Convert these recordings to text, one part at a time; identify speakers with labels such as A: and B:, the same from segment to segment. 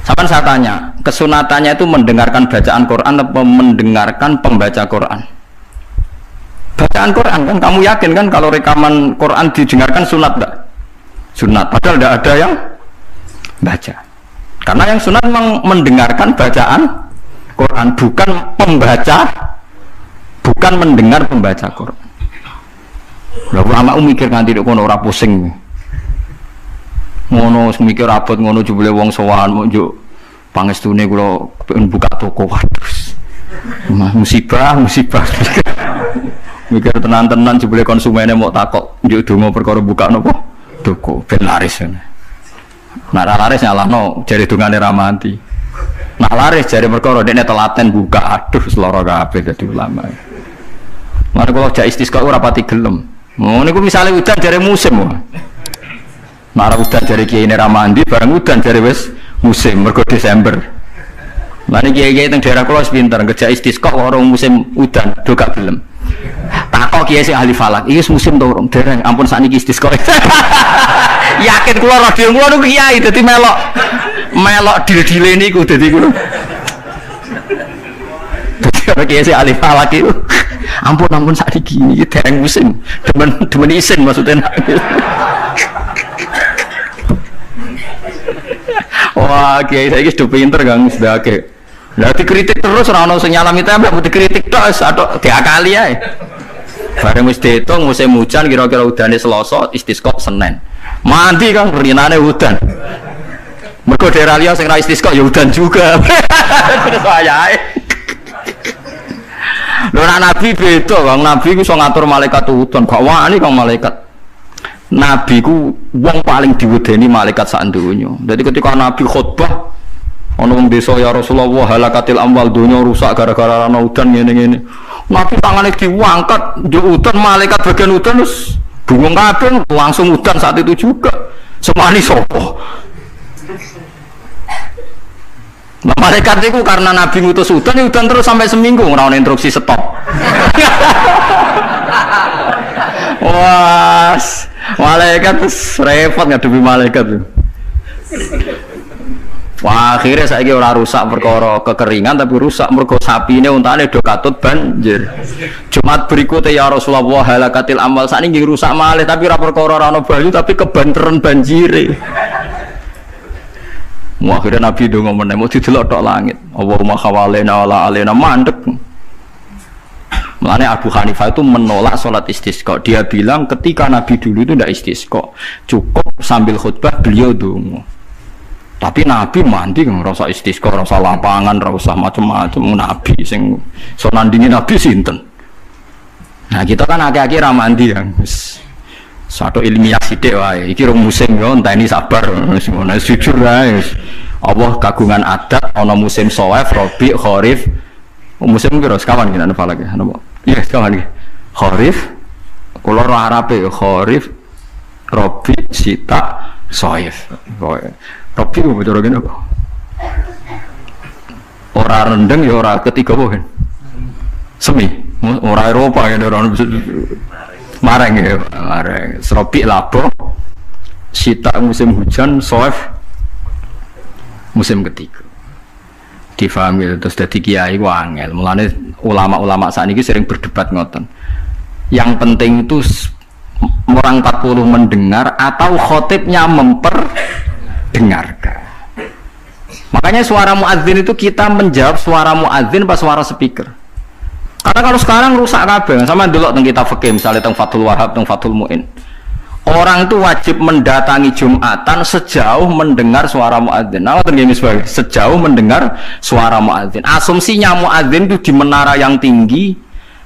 A: Sampai saya tanya, kesunatannya itu mendengarkan bacaan Quran atau mendengarkan pembaca Quran? Bacaan Quran kan, kamu yakin kan kalau rekaman Quran didengarkan sunat enggak? Sunat, padahal tidak ada yang baca. Karena yang sunat memang mendengarkan bacaan Quran, bukan pembaca, bukan mendengar pembaca Quran. Lalu amak mikir nganti dek kono ora pusing. Ngono mikir rapot ngono jebule wong sowan mau njuk pangestune kula buka toko. Waduh. Musibah. Mikir tenan-tenan jebule konsumennya mau takok njuk donga perkara buka napa? Toko ben laris. Nak laris nyalahno jare dongane ra mati. Nak laris jare perkara dekne telaten buka. Aduh seloro kabeh dadi ulama. Mare kula jak istisqa ora pati gelem. Ngono niku misale udan jare musim. Nak udan jare kiai ne ra mandi bareng udan jare wis musim mergo Desember. Lah niki kiai teng daerah kula wis pinter kerja istisqa warung musim udan do gak gelem. Takok kiai sing ahli falak, iki musim to urung dereng ampun sakniki istisqa. Yakin kula radio kula niku kiai dadi melok dil-dile niku dadi kula. Dadi kiai sing ahli falak itu ampun sakniki iki dereng musim. Demen isin maksudnya. Wah, kiai saiki sudah pinter Kang sedake. Lah dikritik terus ora ono sing nyalami tembak, dikritik tok atok diakali ae. Bareng wis diitung musim hujan kira-kira udane Selasa, istisqa Senin. Mandi Kang rinane udan. Mergo daerah liya sing ra istisqa ya udan juga. Terus wayahe. Lho Nabi beda, Kang Nabi ku iso ngatur malaikat udan, gak wani Kang malaikat. Nabi ku wong paling diwedeni malaikat sak donya. Dadi ketika Nabi khutbah ana wong desa ya Rasulullah halakatil amwal donya rusak gara-gara ana udan ngene-ngene. Nabi tangane diangkat njuk udan malaikat bagian udan terus bingung kabeh langsung udan saat itu juga. Semani sapa? Nah, malaikat itu karena Nabi ngutus udan terus sampai seminggu ora ono instruksi stop. Wah, malaikat repot ngadepi malaikat. Wah, akhirnya saiki ora rusak perkara kekeringan tapi rusak mergo sapine untane do katut banjir. Jumat berikutnya ya Rasulullah halakatil amal sakniki rusak malih tapi ora perkara ora ana banyu tapi kebanteran banjire. Wah, akhirnya Nabi ndonga meneh mau didelok tok langit. Allahumma khawalena wala alena mandek. Mulane Abu Hanifah itu menolak sholat istisqa. Dia bilang ketika Nabi dulu itu tidak istisqa, cukup sambil khutbah beliau dongo. Tapi Nabi mandi nggak rasa istisqa, rasa lapangan, rasa macam-macam. Nabi sing so nandingi Nabi sinten. Nah kita kan akhir-akhir ramandi yang satu ilmiah sidik wae. Iki rong musim yo, entah ini sabar. Semuanya jujur wae. Allah kagungan adat, ono musim Shawwal, Rabi, Kharif. Musim kira sekawan kita napa lagi? Iya sekawan lagi. Kharif, kalau roh Arabe Kharif, Rabi, Sita, Shawwal. Rabi itu betul gini apa? Orang rendeng ya orang ketiga bukan? Semi, orang Eropa ya orang mareng ya, mareng. Rabi labo, Sita musim hujan, Shawwal musim ketiga. Difahami terus dadi kiai ku angel. Mulane ulama-ulama sakniki sering berdebat ngoten. Yang penting itu orang 40 mendengar atau khotibnya memperdengarkan. Makanya suara muadzin itu kita menjawab suara muadzin pas suara speaker. Karena kalau sekarang rusak kabeh. Sama delok teng kitab fikih misalnya teng Fathul Wahhab, teng Fathul Muin. Orang itu wajib mendatangi Jumatan sejauh mendengar suara muadzin. Nah, tergini sebagai sejauh mendengar suara muadzin. Asumsinya muadzin itu di menara yang tinggi,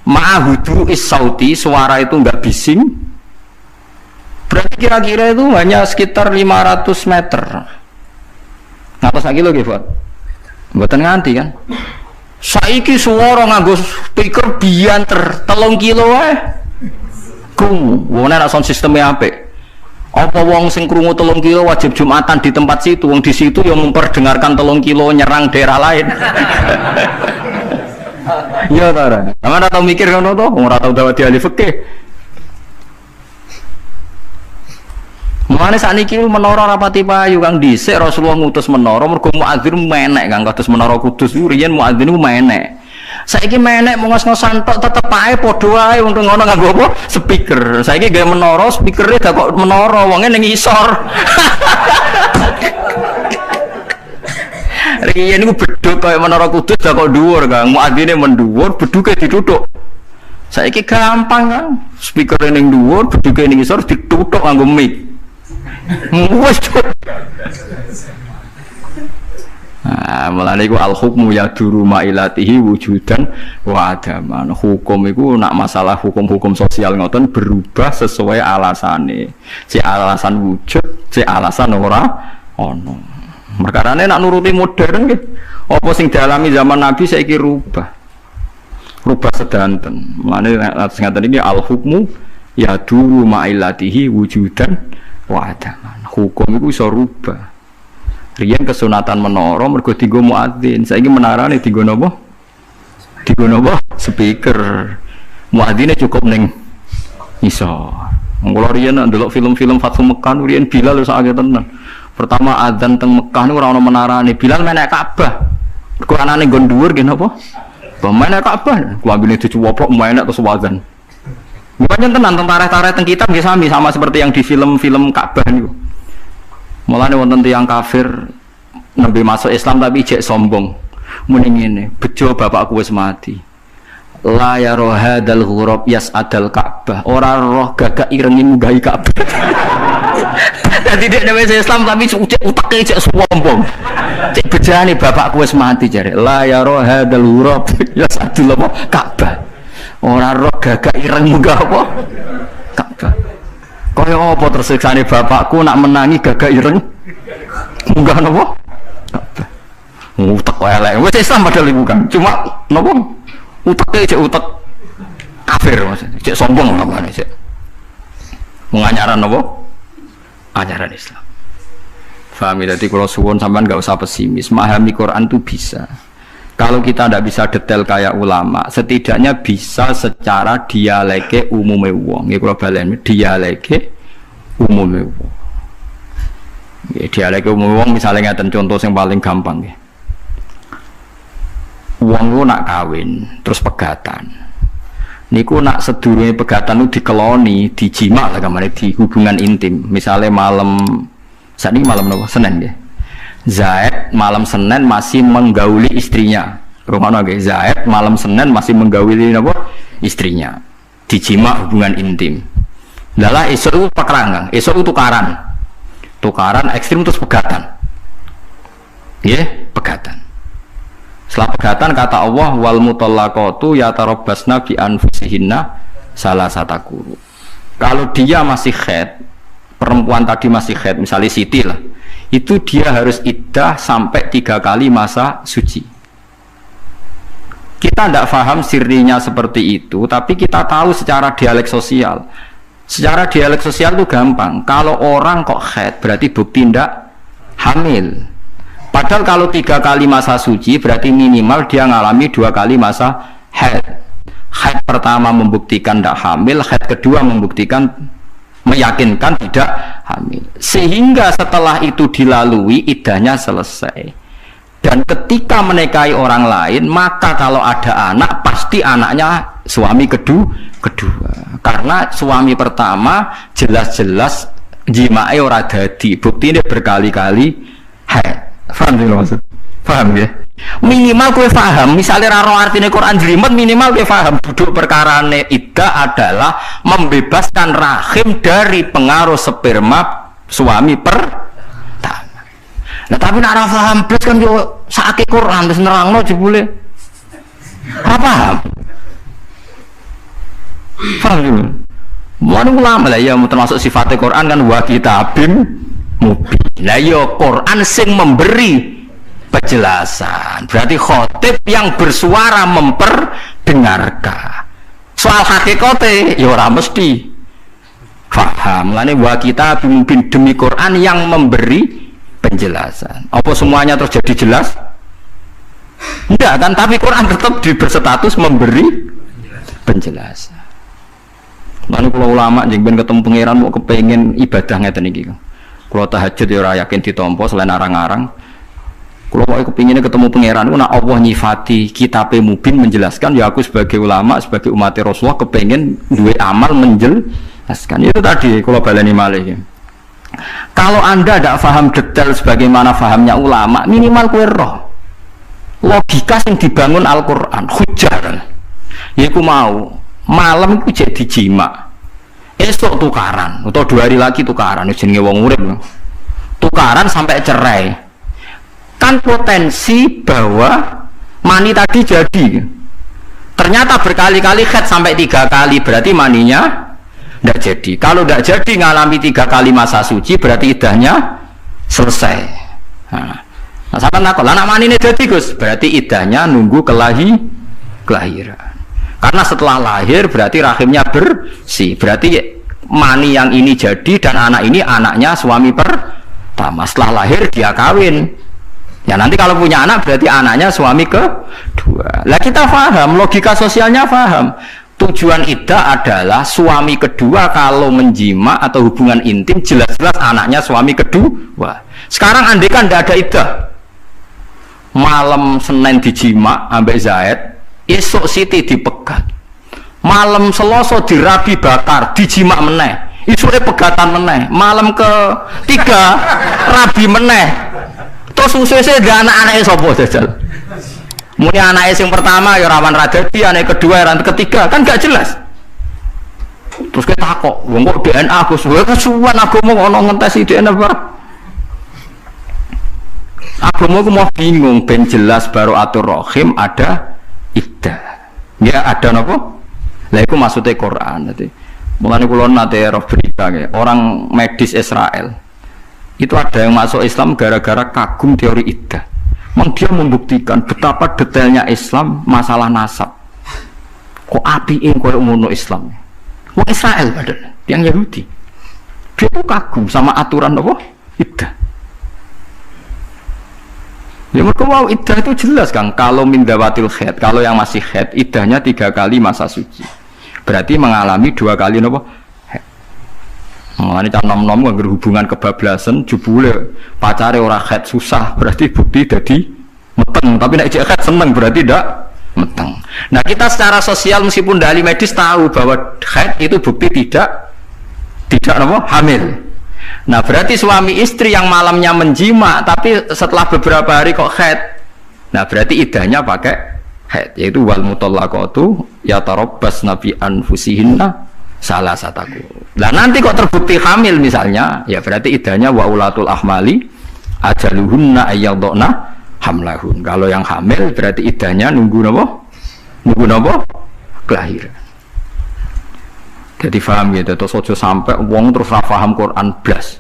A: ma'ahudu is-sauti, suara itu enggak bising. Berarti kira-kira itu hanya sekitar 500 meter. Ngatos lagi lho, Pak. Mboten nganti kan. Saiki suara nganggo speaker bianter 3 kilo wae. Krungu, wong nek sound sistemnya apik. Apa wong sing krungu 3 kilo wajib Jumatan di tempat situ, wong di situ yang memperdengarkan 3 kilo nyerang daerah lain. Iya ta ora? Sampeyan ora tau mikir ngono to, ora tau dawuh di ahli fikih. Mulane sakniki menara rapati payu Kang dhisik Rasulullah ngutus menara mergo muadzin menek Kang kados menara Kudus iku riyen muadzin menek. Saiki menek ngos-ngosan tok tetep ae padha ae wong ngono nganggo apa? Speaker. Saiki gawe menara speakere gak kok menara wonge ning isor. Riyen niku bedhug kaya menara Kudus gak kok dhuwur Kang. Muadzine mendhuwur, bedhuke dituthuk. Saiki gampang Kang. Speakere ning dhuwur, bedhuke ning isor dituthuk nganggo mic. Wes. Nah, mulane iku al hukmu yaduru mailatihi wujudan wa adaman. Hukum iku nak masalah hukum-hukum sosial ngoten berubah sesuai alasane. Si alasan wujud, si alasan ora ono. Perkarane nak nuruti modern nggih. Apa sing dialami zaman Nabi saiki rubah. Rubah sedanten. Mulane ngaten iki al hukmu yaduru mailatihi wujudan wa adaman. Hukum iku iso rubah. Riyen kesunatan menara mergo dienggo muadzin. Saiki menarane dienggo napa? Dienggo napa? Speaker. Muadzine cukup ning isor. Mula riyen ndelok film-film Fathu Mekah riyen Bilal wis akeh tenan. Pertama adzan teng Mekah niku ora ono menarane. Bilal menek Ka'bah. Mergo anane nggon dhuwur nggih napa? Menek Ka'bah. Klambine dicuwoplok menek terus wazan. Bukannya tenan tentara-tentara teng kitab nggih sama seperti yang di film-film Ka'bah niku. Mulane wonten tiyang kafir nembe masuk Islam tapi ijek sombong. Muni ngene, bejo bapakku wis mati. La ya rohadal ghurab yas'adal Ka'bah. Ora roh gagak irengi munggahi Ka'bah. Dadi nek wis Islam tapi utake ijek sombong. Cek bejane bapakku wis mati jare. La ya rohadal ghurab yas'adul Ka'bah. Ora roh gagak ireng munggah apa? Ka'bah. Kaya apa tersiksane bapakku nak menangi gagak ireng munggah napa? Ka'bah. Utek elek. Wis Islam padahal iku kan. Cuma napa? Uteke cek utek kafir maksudnya. Cek sombong apane cek. Menganyaran napa? Ajaran Islam. Faham ya, jadi kalau suwun sampean enggak usah pesimis. Memahami Quran itu bisa. Kalau kita tidak bisa detail kayak ulama, setidaknya bisa secara dialeke umume wong. Nggih kula balen dialeke umume wong. Nggih dialeke umume wong misale ngaten contoh yang paling gampang nggih. Wong ku nak kawin terus pegatan. Niku nak sedurunge pegatan niku dikeloni, dijimak lah kamane di hubungan intim. Misale malam sakniki malam napa? Senin nggih. Zaid malam Senin masih menggauli istrinya. Rumahnya guys, Zaid malam Senin masih menggauli apa? Istrinya. Dijimak hubungan intim. Lalah esok itu pekerangan, esok itu tukaran ekstrim terus pegatan. Ya, pegatan. Setelah pegatan kata Allah wal mutallaqatu yatarabbasna bi anfusihinna salasata quru. Kalau dia masih haid, perempuan tadi masih haid, misalnya Siti lah. Itu dia harus iddah sampai 3 kali masa suci. Kita tidak paham sirinya seperti itu, tapi kita tahu secara dialek sosial. Secara dialek sosial itu gampang. Kalau orang kok haid berarti bukti tidak hamil. Padahal kalau 3 kali masa suci berarti minimal dia ngalami 2 kali masa haid. Haid pertama membuktikan tidak hamil, haid kedua membuktikan meyakinkan tidak hamil. Sehingga setelah itu dilalui iddahnya selesai. Dan ketika menikahi orang lain, maka kalau ada anak pasti anaknya suami kedua. Karena suami pertama jelas-jelas jimae ora dadi, buktine berkali-kali haid. Paham sih maksud? Paham ya? Minimal kowe paham, misalnya raro artine Quran jelimet minimal kowe paham duduk perkarane iddah adalah membebaskan rahim dari pengaruh sperma suami pertama. Nah tapi nek ora paham blas kan yo sakake Quran terus nerangno jebule. Ora paham. Paham yo. Mun ulama lah ya termasuk sifatnya Quran kan wa kitabim mubin. Lah yo Quran sing memberi penjelasan. Berarti khotib yang bersuara memperdengarkan. Soal hakikate ya ora mesti paham. Lane wa kita pimpin demi Quran yang memberi penjelasan. Apa semuanya terjadi jelas? Enggak kan, tapi Quran tetap berstatus memberi penjelasan. Lalu kalau ulama jeng ben ketemu pangeran mau kepengen ibadah ngeten iki. Kalau tahajud ya ora yakin ditampa selain arang-arang. Kalau mau kepinginnya ketemu pangeran, nak Allah nyifati kitab mubin menjelaskan, ya aku sebagai ulama, sebagai umat Rasulullah kepengen dua amal menjelaskan. Itu tadi kalau baleni malih. Kalau anda tidak paham detail sebagaimana fahamnya ulama, minimal kowe roh logika yang dibangun Al-Quran, hujah. Ya aku mau malam itu jadi jima, esok tukaran, atau 2 hari lagi tukaran, jenenge wong urip, tukaran sampai cerai. Kan potensi bahwa mani tadi jadi, ternyata berkali-kali head sampai 3 kali, berarti maninya tidak jadi. Kalau tidak jadi ngalami 3 kali masa suci, berarti idahnya selesai. Nah sampai nakal, anak mani ini jadi Gus, berarti idahnya nunggu kelahiran. Karena setelah lahir berarti rahimnya bersih, berarti mani yang ini jadi dan anak ini anaknya suami pertama. Setelah lahir dia kawin. Ya nanti kalau punya anak berarti anaknya suami kedua. Lah kita paham, logika sosialnya paham. Tujuan iddah adalah suami kedua kalau menjima atau hubungan intim jelas-jelas anaknya suami kedua. Sekarang andai kan tidak ada iddah, malam Senin dijima ambek Zaid, esok Siti dipegat, malam Selasa dirabi bakar, dijima meneh, esoknya pegatan meneh, malam ke-3 rabi meneh. Terus susu-susu ada anak-anaknya sopo jajal. Muni anaknya yang pertama ya rawan radadi, anak kedua ya ketiga, kan gak jelas. Terus kita takok, kok DNA aku suwe kesuwan aku mau ngentesi DNA apa? Aku mau bingung, ben jelas baru atur rohim ada iddah. Ya ada nopo? Lah itu maksudnya Quran. Jadi mulane kula nate roh berita ya, orang medis Israel itu ada yang masuk Islam gara-gara kagum teori iddah. Dia membuktikan betapa detailnya Islam masalah nasab. Kok apiin koyo ngono Islam. Wong Israel padahal yang Yahudi. Dia tuh kagum sama aturan apa? Iddah. Ya mereka wow, iddah itu jelas kan, kalau mindawatil khaid, kalau yang masih khaid iddahnya 3 kali masa suci, berarti mengalami 2 kali nopo khaid. Mengalami nom-nom hubungan kebablasan jebule pacare ora khaid susah, berarti bukti jadi meteng, tapi nek jek khaid seneng berarti ndak meteng. Nah kita secara sosial meskipun dari medis tahu bahwa khaid itu bukti tidak nopo hamil. Nah berarti suami istri yang malamnya menjima tapi setelah beberapa hari kok haid, nah berarti iddahnya pakai haid, yaitu wal mutallaqatu yatarabbasna bi anfusihinna salasataku. Nah nanti kok terbukti hamil misalnya, ya berarti iddahnya wa ulatul ahmali ajaluhunna ayyadna hamlahun. Kalau yang hamil berarti iddahnya nunggu nopo kelahiran. Jadi paham gitu, terus ojo sampai wong terus ra paham Quran blas.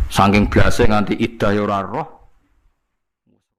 A: Saking blase nganti iddah ya ora roh.